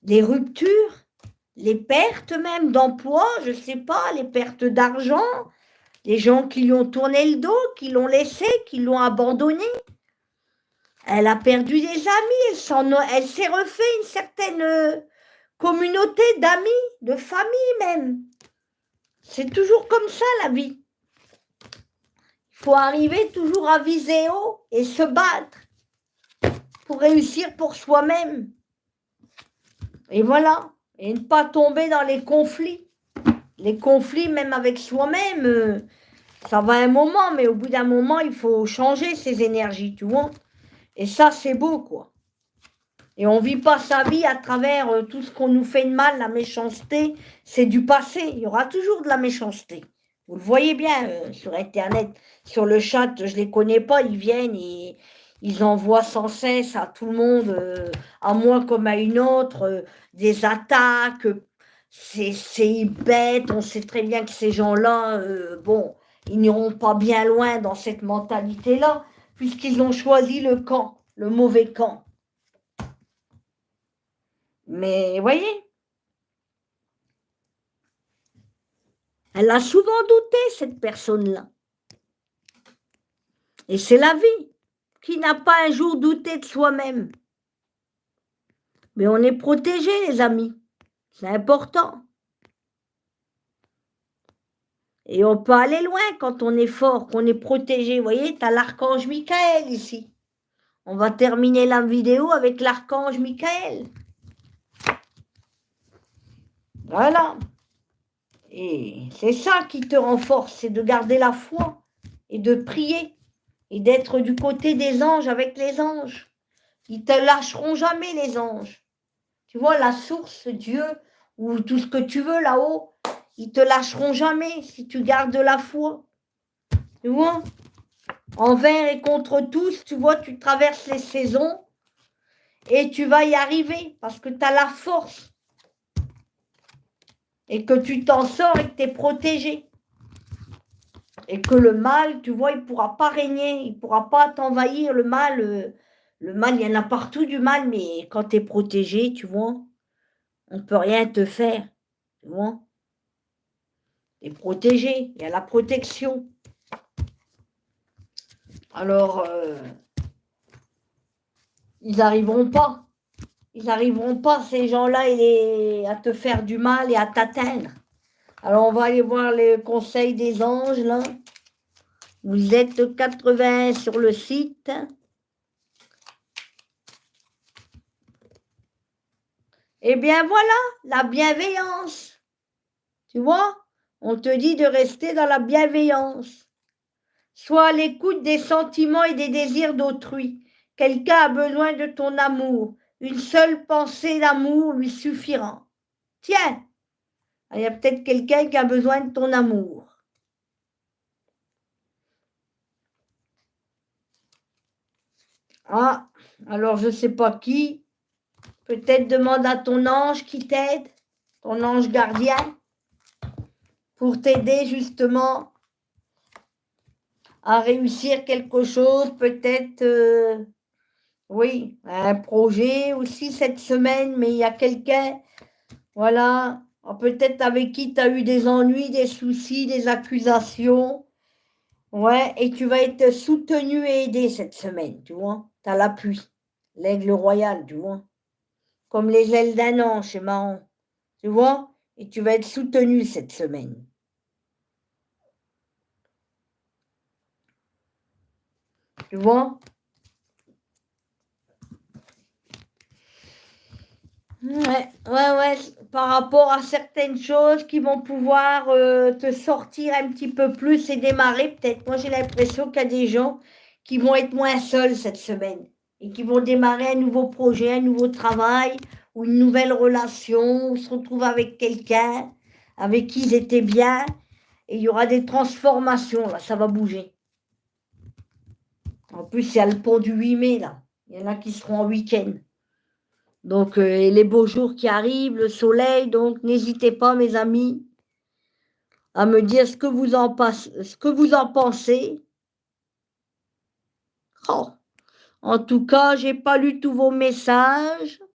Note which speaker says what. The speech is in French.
Speaker 1: les ruptures, les pertes même d'emploi, je ne sais pas, les pertes d'argent, les gens qui lui ont tourné le dos, qui l'ont laissé, qui l'ont abandonné. Elle a perdu des amis, elle s'est refait une certaine communauté d'amis, de famille même. C'est toujours comme ça la vie. Il faut arriver toujours à viser haut et se battre pour réussir pour soi-même. Et voilà. Et ne pas tomber dans les conflits. Les conflits, même avec soi-même, ça va un moment, mais au bout d'un moment, il faut changer ses énergies, tu vois. Et ça, c'est beau, quoi. Et on ne vit pas sa vie à travers tout ce qu'on nous fait de mal, la méchanceté, c'est du passé. Il y aura toujours de la méchanceté. Vous le voyez bien sur Internet, sur le chat, je ne les connais pas, ils viennent et ils envoient sans cesse à tout le monde, à moi comme à une autre, des attaques. C'est bête, on sait très bien que ces gens-là, bon, ils n'iront pas bien loin dans cette mentalité-là, puisqu'ils ont choisi le camp, le mauvais camp. Mais voyez, elle a souvent douté, cette personne-là. Et c'est la vie. Qui n'a pas un jour douté de soi-même? Mais on est protégé, les amis. C'est important. Et on peut aller loin quand on est fort, qu'on est protégé. Vous voyez, tu as l'archange Michael ici. On va terminer la vidéo avec l'archange Michael. Voilà. Et c'est ça qui te renforce, c'est de garder la foi et de prier et d'être du côté des anges avec les anges. Ils ne te lâcheront jamais, les anges. Tu vois, la source, Dieu, ou tout ce que tu veux là-haut, ils ne te lâcheront jamais si tu gardes la foi. Tu vois, envers et contre tous, tu vois, tu traverses les saisons et tu vas y arriver parce que tu as la force et que tu t'en sors et que tu es protégé. Et que le mal, tu vois, il ne pourra pas régner, il ne pourra pas t'envahir. Le mal, il y en a partout du mal, mais quand tu es protégé, tu vois, on ne peut rien te faire. Tu vois, tu es protégé, il y a la protection. Alors, ils n'arriveront pas. Ils n'arriveront pas, ces gens-là, à te faire du mal et à t'atteindre. Alors, on va aller voir les conseils des anges, là. Vous êtes 80 sur le site. Eh bien, voilà, la bienveillance. Tu vois, on te dit de rester dans la bienveillance. Sois à l'écoute des sentiments et des désirs d'autrui. Quelqu'un a besoin de ton amour. Une seule pensée d'amour lui suffira. Tiens, il y a peut-être quelqu'un qui a besoin de ton amour. Ah, alors je ne sais pas qui. Peut-être demande à ton ange qui t'aide, ton ange gardien, pour t'aider justement à réussir quelque chose, peut-être, oui, un projet aussi cette semaine, mais il y a quelqu'un, voilà, peut-être avec qui tu as eu des ennuis, des soucis, des accusations, ouais, et tu vas être soutenu et aidé cette semaine, tu vois, tu as l'appui, l'aigle royal, tu vois, comme les ailes d'un ange, c'est marrant, tu vois, et tu vas être soutenu cette semaine. Tu vois? Ouais, par rapport à certaines choses qui vont pouvoir te sortir un petit peu plus et démarrer peut-être. Moi, j'ai l'impression qu'il y a des gens qui vont être moins seuls cette semaine et qui vont démarrer un nouveau projet, un nouveau travail ou une nouvelle relation, ou se retrouver avec quelqu'un avec qui ils étaient bien et il y aura des transformations, là, ça va bouger. En plus, il y a le pont du 8 mai, là. Il y en a qui seront en week-end. Donc, les beaux jours qui arrivent, le soleil, donc n'hésitez pas, mes amis, à me dire ce que vous en pensez. Oh, en tout cas, j'ai pas lu tous vos messages.